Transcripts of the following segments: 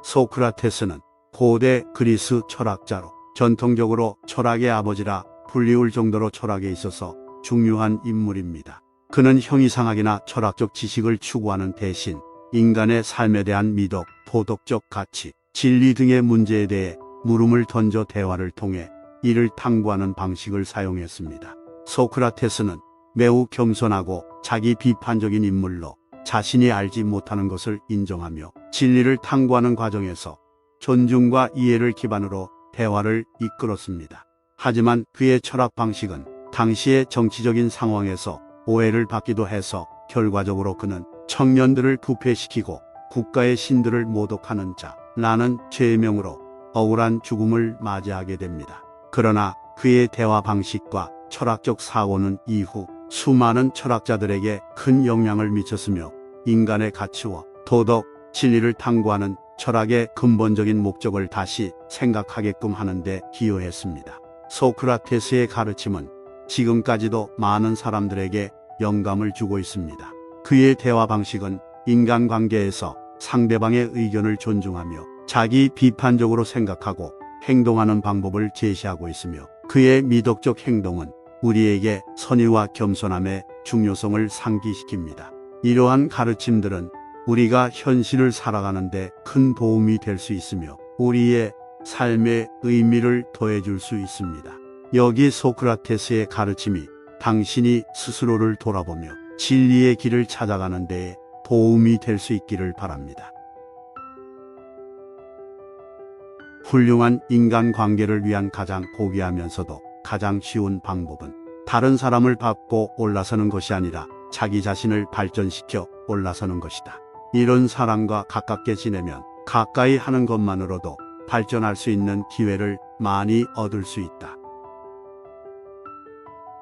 소크라테스는 고대 그리스 철학자로 전통적으로 철학의 아버지라 불리울 정도로 철학에 있어서 중요한 인물입니다. 그는 형이상학이나 철학적 지식을 추구하는 대신 인간의 삶에 대한 미덕, 도덕적 가치, 진리 등의 문제에 대해 물음을 던져 대화를 통해 이를 탐구하는 방식을 사용했습니다. 소크라테스는 매우 겸손하고 자기 비판적인 인물로 자신이 알지 못하는 것을 인정하며 진리를 탐구하는 과정에서 존중과 이해를 기반으로 대화를 이끌었습니다. 하지만 그의 철학 방식은 당시의 정치적인 상황에서 오해를 받기도 해서 결과적으로 그는 청년들을 부패시키고 국가의 신들을 모독하는 자라는 죄명으로 억울한 죽음을 맞이하게 됩니다. 그러나 그의 대화 방식과 철학적 사고는 이후 수많은 철학자들에게 큰 영향을 미쳤으며 인간의 가치와 도덕, 진리를 탐구하는 철학의 근본적인 목적을 다시 생각하게끔 하는 데 기여했습니다. 소크라테스의 가르침은 지금까지도 많은 사람들에게 영감을 주고 있습니다. 그의 대화 방식은 인간관계에서 상대방의 의견을 존중하며 자기 비판적으로 생각하고 행동하는 방법을 제시하고 있으며 그의 미덕적 행동은 우리에게 선의와 겸손함의 중요성을 상기시킵니다. 이러한 가르침들은 우리가 현실을 살아가는 데 큰 도움이 될 수 있으며 우리의 삶의 의미를 더해줄 수 있습니다. 여기 소크라테스의 가르침이 당신이 스스로를 돌아보며 진리의 길을 찾아가는 데에 도움이 될 수 있기를 바랍니다. 훌륭한 인간관계를 위한 가장 고귀하면서도 가장 쉬운 방법은 다른 사람을 밟고 올라서는 것이 아니라 자기 자신을 발전시켜 올라서는 것이다. 이런 사람과 가깝게 지내면 가까이 하는 것만으로도 발전할 수 있는 기회를 많이 얻을 수 있다.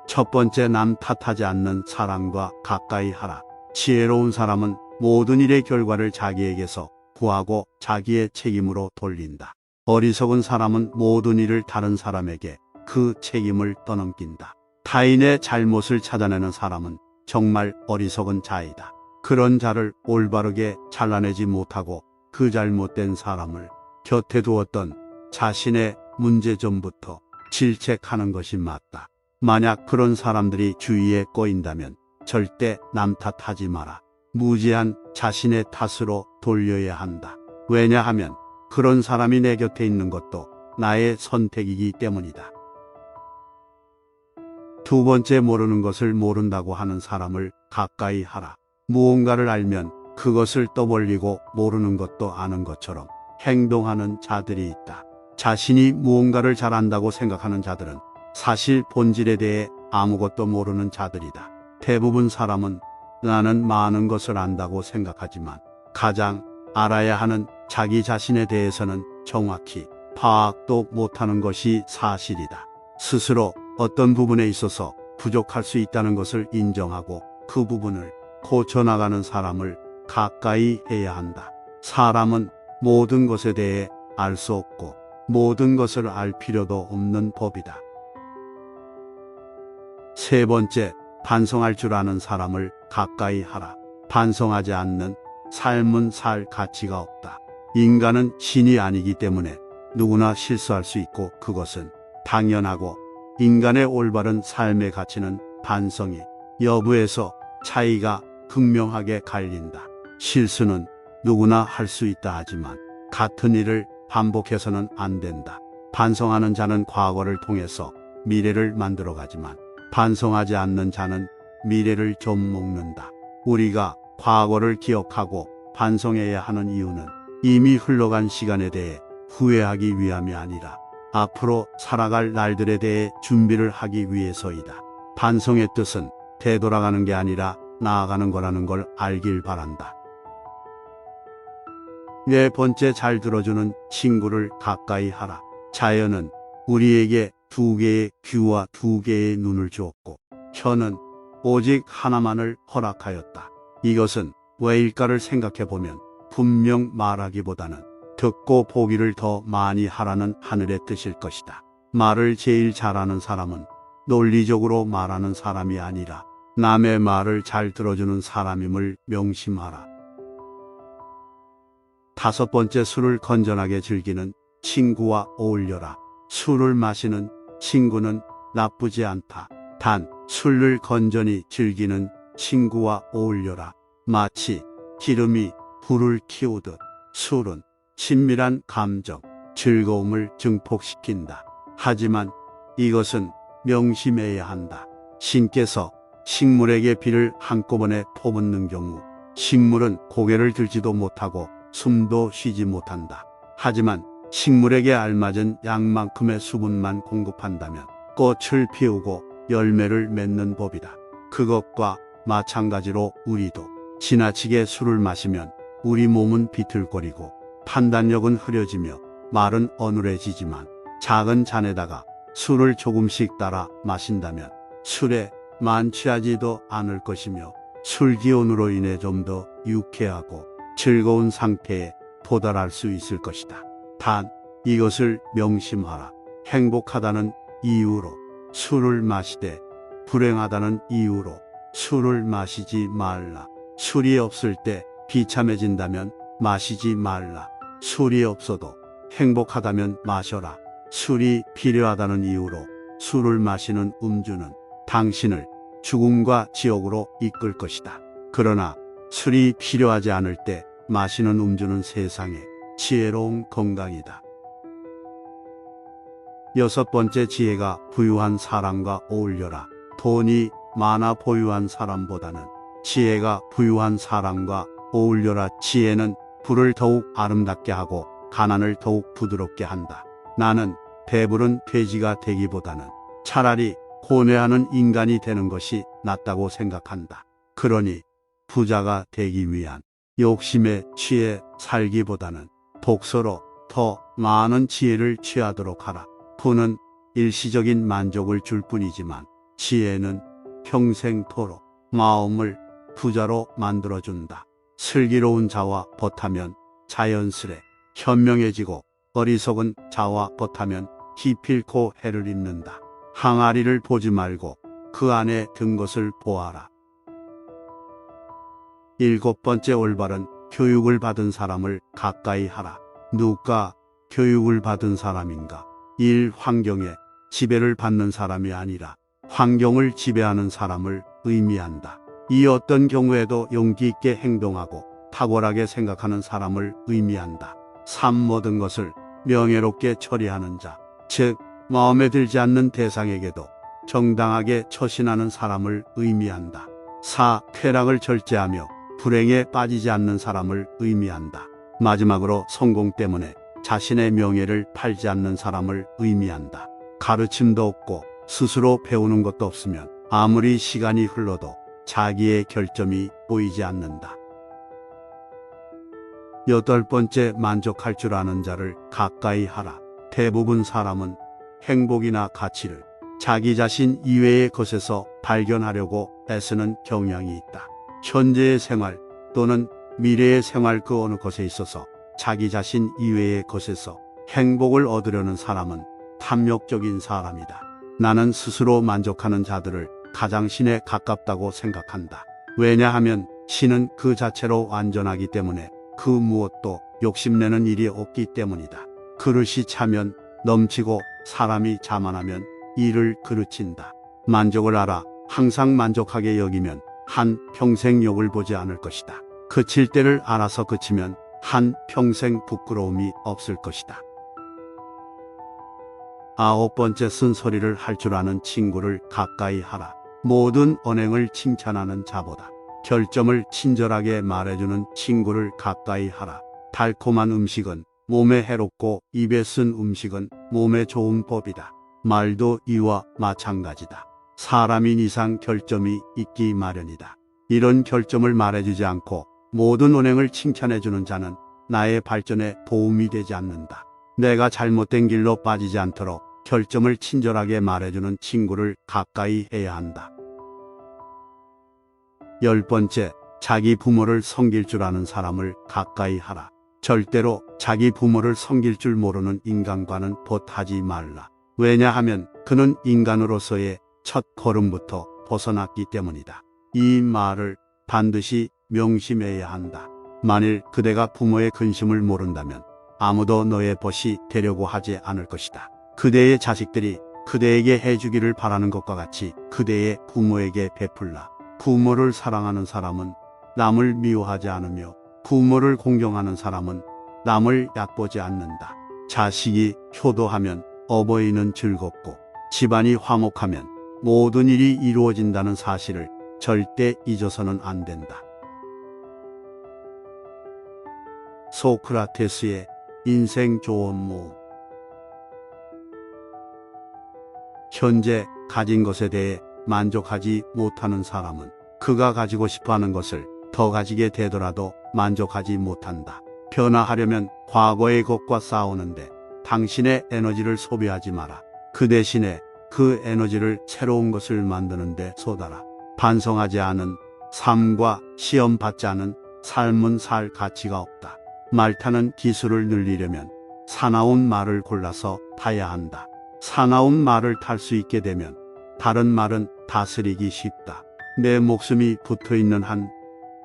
첫 번째, 남 탓하지 않는 사람과 가까이 하라. 지혜로운 사람은 모든 일의 결과를 자기에게서 구하고 자기의 책임으로 돌린다. 어리석은 사람은 모든 일을 다른 사람에게 그 책임을 떠넘긴다. 타인의 잘못을 찾아내는 사람은 정말 어리석은 자이다. 그런 자를 올바르게 잘라내지 못하고 그 잘못된 사람을 곁에 두었던 자신의 문제점부터 질책하는 것이 맞다. 만약 그런 사람들이 주위에 꼬인다면 절대 남 탓하지 마라. 무지한 자신의 탓으로 돌려야 한다. 왜냐하면 그런 사람이 내 곁에 있는 것도 나의 선택이기 때문이다. 두 번째, 모르는 것을 모른다고 하는 사람을 가까이 하라. 무언가를 알면 그것을 떠벌리고 모르는 것도 아는 것처럼 행동하는 자들이 있다. 자신이 무언가를 잘 안다고 생각하는 자들은 사실 본질에 대해 아무것도 모르는 자들이다. 대부분 사람은 나는 많은 것을 안다고 생각하지만 가장 알아야 하는 자기 자신에 대해서는 정확히 파악도 못하는 것이 사실이다. 스스로 어떤 부분에 있어서 부족할 수 있다는 것을 인정하고 그 부분을 고쳐나가는 사람을 가까이 해야 한다. 사람은 모든 것에 대해 알 수 없고 모든 것을 알 필요도 없는 법이다. 세 번째, 반성할 줄 아는 사람을 가까이 하라. 반성하지 않는 삶은 살 가치가 없다. 인간은 신이 아니기 때문에 누구나 실수할 수 있고 그것은 당연하고 인간의 올바른 삶의 가치는 반성이 여부에서 차이가 극명하게 갈린다. 실수는 누구나 할 수 있다 하지만 같은 일을 반복해서는 안 된다. 반성하는 자는 과거를 통해서 미래를 만들어가지만 반성하지 않는 자는 미래를 좀 먹는다. 우리가 과거를 기억하고 반성해야 하는 이유는 이미 흘러간 시간에 대해 후회하기 위함이 아니라 앞으로 살아갈 날들에 대해 준비를 하기 위해서이다. 반성의 뜻은 되돌아가는 게 아니라 나아가는 거라는 걸 알길 바란다. 네 번째, 잘 들어주는 친구를 가까이 하라. 자연은 우리에게 두 개의 귀와 두 개의 눈을 주었고 혀는 오직 하나만을 허락하였다. 이것은 왜일까를 생각해보면 분명 말하기보다는 듣고 보기를 더 많이 하라는 하늘의 뜻일 것이다. 말을 제일 잘하는 사람은 논리적으로 말하는 사람이 아니라 남의 말을 잘 들어주는 사람임을 명심하라. 5번째, 술을 건전하게 즐기는 친구와 어울려라. 술을 마시는 친구는 나쁘지 않다. 단, 술을 건전히 즐기는 친구와 어울려라. 마치 기름이 불을 키우듯 술은 친밀한 감정, 즐거움을 증폭시킨다. 하지만 이것은 명심해야 한다. 신께서 식물에게 비를 한꺼번에 퍼붓는 경우 식물은 고개를 들지도 못하고 숨도 쉬지 못한다. 하지만 식물에게 알맞은 양만큼의 수분만 공급한다면 꽃을 피우고 열매를 맺는 법이다. 그것과 마찬가지로 우리도 지나치게 술을 마시면 우리 몸은 비틀거리고 판단력은 흐려지며 말은 어눌해지지만 작은 잔에다가 술을 조금씩 따라 마신다면 술에 만취하지도 않을 것이며 술 기운으로 인해 좀 더 유쾌하고 즐거운 상태에 도달할 수 있을 것이다. 단, 이것을 명심하라. 행복하다는 이유로 술을 마시되 불행하다는 이유로 술을 마시지 말라. 술이 없을 때 비참해진다면 마시지 말라. 술이 없어도 행복하다면 마셔라. 술이 필요하다는 이유로 술을 마시는 음주는 당신을 죽음과 지옥으로 이끌 것이다. 그러나 술이 필요하지 않을 때 마시는 음주는 세상의 지혜로운 건강이다. 6번째, 지혜가 부유한 사람과 어울려라. 돈이 많아 보유한 사람보다는 지혜가 부유한 사람과 어울려라. 지혜는 불을 더욱 아름답게 하고 가난을 더욱 부드럽게 한다. 나는 배부른 돼지가 되기보다는 차라리 고뇌하는 인간이 되는 것이 낫다고 생각한다. 그러니 부자가 되기 위한 욕심에 취해 살기보다는 독서로 더 많은 지혜를 취하도록 하라. 부는 일시적인 만족을 줄 뿐이지만 지혜는 평생토록 마음을 부자로 만들어준다. 슬기로운 자와 벗하면 자연스레 현명해지고 어리석은 자와 벗하면 기필코 해를 입는다. 항아리를 보지 말고 그 안에 든 것을 보아라. 7번째, 올바른 교육을 받은 사람을 가까이 하라. 누가 교육을 받은 사람인가? 일 환경에 지배를 받는 사람이 아니라 환경을 지배하는 사람을 의미한다. 이 어떤 경우에도 용기 있게 행동하고 탁월하게 생각하는 사람을 의미한다. 삶 모든 것을 명예롭게 처리하는 자, 즉 마음에 들지 않는 대상에게도 정당하게 처신하는 사람을 의미한다. 4. 쾌락을 절제하며 불행에 빠지지 않는 사람을 의미한다. 마지막으로 성공 때문에 자신의 명예를 팔지 않는 사람을 의미한다. 가르침도 없고 스스로 배우는 것도 없으면 아무리 시간이 흘러도 자기의 결점이 보이지 않는다. 8번째, 만족할 줄 아는 자를 가까이 하라. 대부분 사람은 행복이나 가치를 자기 자신 이외의 것에서 발견하려고 애쓰는 경향이 있다. 현재의 생활 또는 미래의 생활 그 어느 것에 있어서 자기 자신 이외의 것에서 행복을 얻으려는 사람은 탐욕적인 사람이다. 나는 스스로 만족하는 자들을 가장 신에 가깝다고 생각한다. 왜냐하면 신은 그 자체로 완전하기 때문에 그 무엇도 욕심내는 일이 없기 때문이다. 그릇이 차면 넘치고 사람이 자만하면 이를 그르친다. 만족을 알아 항상 만족하게 여기면 한 평생 욕을 보지 않을 것이다. 그칠 때를 알아서 그치면 한 평생 부끄러움이 없을 것이다. 9번째, 쓴소리를 할 줄 아는 친구를 가까이 하라. 모든 언행을 칭찬하는 자보다 결점을 친절하게 말해주는 친구를 가까이 하라. 달콤한 음식은 몸에 해롭고 입에 쓴 음식은 몸에 좋은 법이다. 말도 이와 마찬가지다. 사람인 이상 결점이 있기 마련이다. 이런 결점을 말해주지 않고 모든 언행을 칭찬해주는 자는 나의 발전에 도움이 되지 않는다. 내가 잘못된 길로 빠지지 않도록 결점을 친절하게 말해주는 친구를 가까이 해야 한다. 10번째, 자기 부모를 섬길 줄 아는 사람을 가까이 하라. 절대로 자기 부모를 섬길 줄 모르는 인간과는 벗하지 말라. 왜냐하면 그는 인간으로서의 첫 걸음부터 벗어났기 때문이다. 이 말을 반드시 명심해야 한다. 만일 그대가 부모의 근심을 모른다면 아무도 너의 벗이 되려고 하지 않을 것이다. 그대의 자식들이 그대에게 해주기를 바라는 것과 같이 그대의 부모에게 베풀라. 부모를 사랑하는 사람은 남을 미워하지 않으며 부모를 공경하는 사람은 남을 얕보지 않는다. 자식이 효도하면 어버이는 즐겁고 집안이 화목하면 모든 일이 이루어진다는 사실을 절대 잊어서는 안 된다. 소크라테스의 인생 조언무. 현재 가진 것에 대해 만족하지 못하는 사람은 그가 가지고 싶어하는 것을 더 가지게 되더라도 만족하지 못한다. 변화하려면 과거의 것과 싸우는데 당신의 에너지를 소비하지 마라. 그 대신에 그 에너지를 새로운 것을 만드는데 쏟아라. 반성하지 않은 삶과 시험 받지 않은 삶은 살 가치가 없다. 말 타는 기술을 늘리려면 사나운 말을 골라서 타야 한다. 사나운 말을 탈 수 있게 되면 다른 말은 다스리기 쉽다. 내 목숨이 붙어 있는 한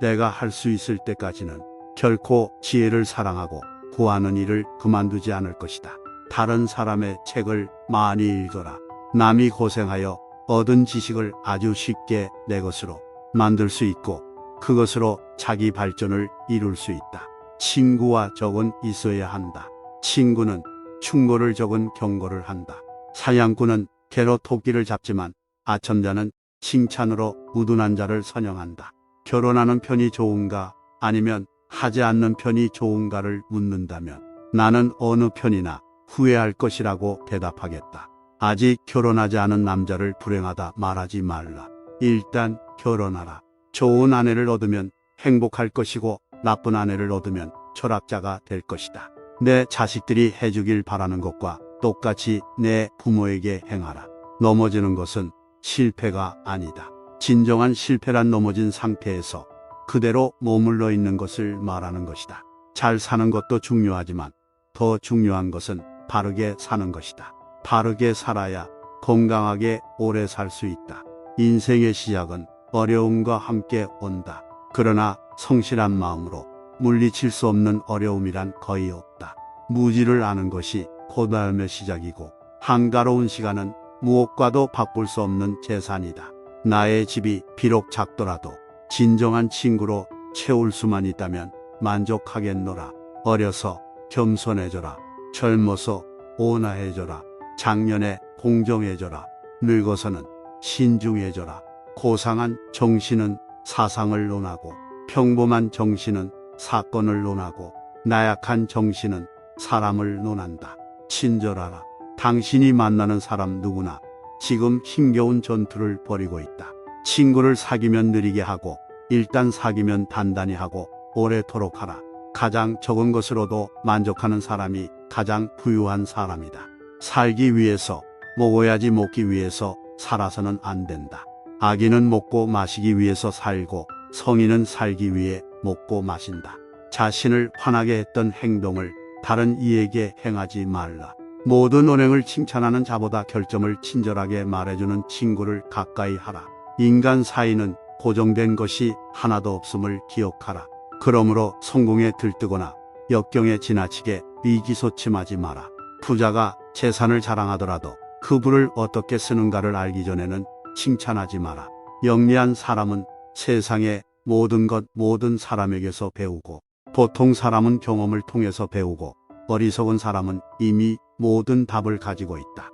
내가 할 수 있을 때까지는 결코 지혜를 사랑하고 구하는 일을 그만두지 않을 것이다. 다른 사람의 책을 많이 읽어라. 남이 고생하여 얻은 지식을 아주 쉽게 내 것으로 만들 수 있고 그것으로 자기 발전을 이룰 수 있다. 친구와 적은 있어야 한다. 친구는 충고를 적은 경고를 한다. 사냥꾼은 개로 토끼를 잡지만 아첨자는 칭찬으로 우둔한 자를 선영한다. 결혼하는 편이 좋은가 아니면 하지 않는 편이 좋은가를 묻는다면 나는 어느 편이나 후회할 것이라고 대답하겠다. 아직 결혼하지 않은 남자를 불행하다 말하지 말라. 일단 결혼하라. 좋은 아내를 얻으면 행복할 것이고 나쁜 아내를 얻으면 철학자가 될 것이다. 내 자식들이 해주길 바라는 것과 똑같이 내 부모에게 행하라. 넘어지는 것은 실패가 아니다. 진정한 실패란 넘어진 상태에서 그대로 머물러 있는 것을 말하는 것이다. 잘 사는 것도 중요하지만 더 중요한 것은 바르게 사는 것이다. 바르게 살아야 건강하게 오래 살 수 있다. 인생의 시작은 어려움과 함께 온다. 그러나 성실한 마음으로 물리칠 수 없는 어려움이란 거의 없다. 무지를 아는 것이 고달음의 시작이고 한가로운 시간은 무엇과도 바꿀 수 없는 재산이다. 나의 집이 비록 작더라도 진정한 친구로 채울 수만 있다면 만족하겠노라. 어려서 겸손해져라. 젊어서 온화해져라. 장년에 공정해져라. 늙어서는 신중해져라. 고상한 정신은 사상을 논하고 평범한 정신은 사건을 논하고 나약한 정신은 사람을 논한다. 친절하라. 당신이 만나는 사람 누구나 지금 힘겨운 전투를 벌이고 있다. 친구를 사귀면 느리게 하고 일단 사귀면 단단히 하고 오래도록 하라. 가장 적은 것으로도 만족하는 사람이 가장 부유한 사람이다. 살기 위해서 먹어야지 먹기 위해서 살아서는 안 된다. 아기는 먹고 마시기 위해서 살고 성인은 살기 위해 먹고 마신다. 자신을 화나게 했던 행동을 다른 이에게 행하지 말라. 모든 언행을 칭찬하는 자보다 결점을 친절하게 말해주는 친구를 가까이 하라. 인간 사이는 고정된 것이 하나도 없음을 기억하라. 그러므로 성공에 들뜨거나 역경에 지나치게 위기소침하지 마라. 부자가 재산을 자랑하더라도 그 부를 어떻게 쓰는가를 알기 전에는 칭찬하지 마라. 영리한 사람은 세상의 모든 것 모든 사람에게서 배우고 보통 사람은 경험을 통해서 배우고 어리석은 사람은 이미 모든 답을 가지고 있다.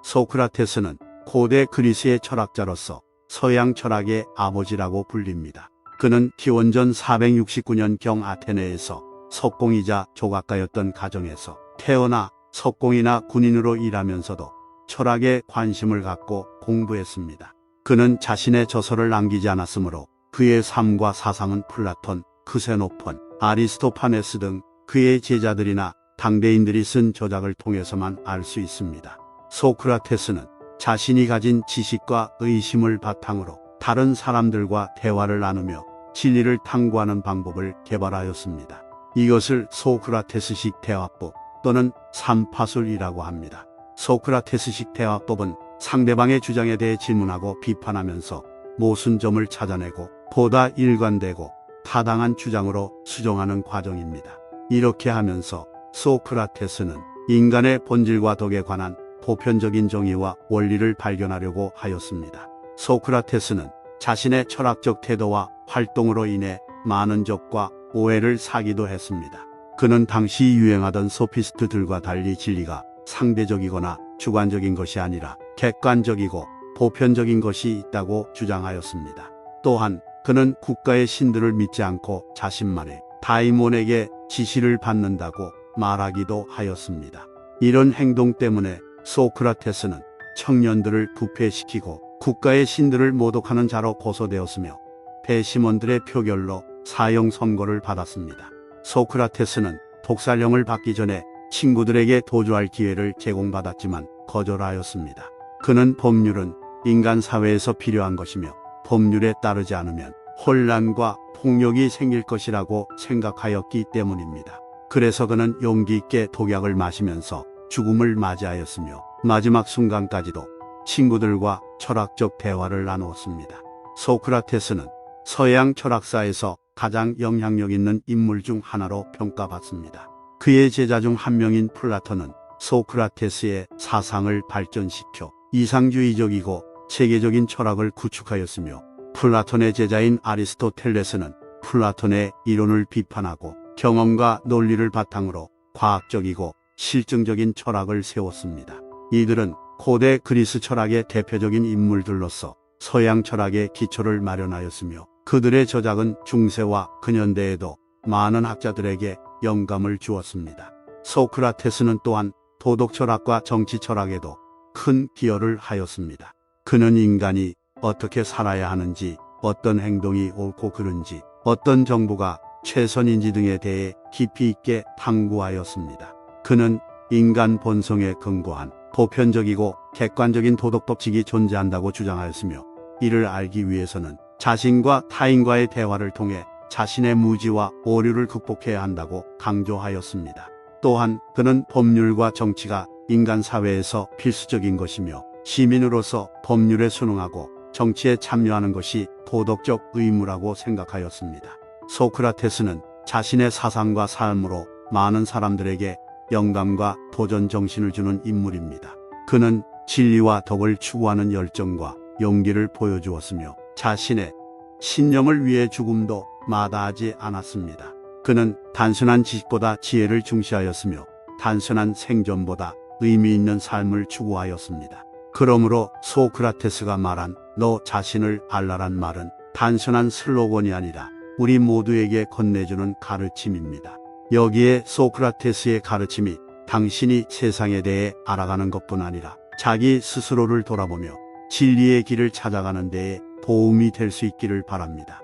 소크라테스는 고대 그리스의 철학자로서 서양 철학의 아버지라고 불립니다. 그는 기원전 469년경 아테네에서 석공이자 조각가였던 가정에서 태어나 석공이나 군인으로 일하면서도 철학에 관심을 갖고 공부했습니다. 그는 자신의 저서를 남기지 않았으므로 그의 삶과 사상은 플라톤, 크세노폰, 아리스토파네스 등 그의 제자들이나 당대인들이 쓴 저작을 통해서만 알 수 있습니다. 소크라테스는 자신이 가진 지식과 의심을 바탕으로 다른 사람들과 대화를 나누며 진리를 탐구하는 방법을 개발하였습니다. 이것을 소크라테스식 대화법 또는 삼파술이라고 합니다. 소크라테스식 대화법은 상대방의 주장에 대해 질문하고 비판하면서 모순점을 찾아내고 보다 일관되고 타당한 주장으로 수정하는 과정입니다. 이렇게 하면서 소크라테스는 인간의 본질과 덕에 관한 보편적인 정의와 원리를 발견하려고 하였습니다. 소크라테스는 자신의 철학적 태도와 활동으로 인해 많은 적과 오해를 사기도 했습니다. 그는 당시 유행하던 소피스트들과 달리 진리가 상대적이거나 주관적인 것이 아니라 객관적이고 보편적인 것이 있다고 주장하였습니다. 또한 그는 국가의 신들을 믿지 않고 자신만의 다이몬에게 지시를 받는다고 말하기도 하였습니다. 이런 행동 때문에 소크라테스는 청년들을 부패시키고 국가의 신들을 모독하는 자로 고소되었으며 배심원들의 표결로 사형 선고를 받았습니다. 소크라테스는 독살형을 받기 전에 친구들에게 도주할 기회를 제공받았지만 거절하였습니다. 그는 법률은 인간 사회에서 필요한 것이며 법률에 따르지 않으면 혼란과 폭력이 생길 것이라고 생각하였기 때문입니다. 그래서 그는 용기 있게 독약을 마시면서 죽음을 맞이하였으며 마지막 순간까지도 친구들과 철학적 대화를 나누었습니다. 소크라테스는 서양 철학사에서 가장 영향력 있는 인물 중 하나로 평가받습니다. 그의 제자 중 한 명인 플라톤은 소크라테스의 사상을 발전시켜 이상주의적이고 체계적인 철학을 구축하였으며 플라톤의 제자인 아리스토텔레스는 플라톤의 이론을 비판하고 경험과 논리를 바탕으로 과학적이고 실증적인 철학을 세웠습니다. 이들은 고대 그리스 철학의 대표적인 인물들로서 서양 철학의 기초를 마련하였으며 그들의 저작은 중세와 근현대에도 많은 학자들에게 영감을 주었습니다. 소크라테스는 또한 도덕 철학과 정치 철학에도 큰 기여를 하였습니다. 그는 인간이 어떻게 살아야 하는지, 어떤 행동이 옳고 그른지, 어떤 정부가 최선인지 등에 대해 깊이 있게 탐구하였습니다. 그는 인간 본성에 근거한 보편적이고 객관적인 도덕 법칙이 존재한다고 주장하였으며 이를 알기 위해서는 자신과 타인과의 대화를 통해 자신의 무지와 오류를 극복해야 한다고 강조하였습니다. 또한 그는 법률과 정치가 인간 사회에서 필수적인 것이며 시민으로서 법률에 순응하고 정치에 참여하는 것이 도덕적 의무라고 생각하였습니다. 소크라테스는 자신의 사상과 삶으로 많은 사람들에게 영감과 도전 정신을 주는 인물입니다. 그는 진리와 덕을 추구하는 열정과 용기를 보여주었으며 자신의 신념을 위해 죽음도 마다하지 않았습니다. 그는 단순한 지식보다 지혜를 중시하였으며 단순한 생존보다 의미 있는 삶을 추구하였습니다. 그러므로 소크라테스가 말한 너 자신을 알라란 말은 단순한 슬로건이 아니라 우리 모두에게 건네주는 가르침입니다. 여기에 소크라테스의 가르침이 당신이 세상에 대해 알아가는 것뿐 아니라 자기 스스로를 돌아보며 진리의 길을 찾아가는 데에 도움이 될 수 있기를 바랍니다.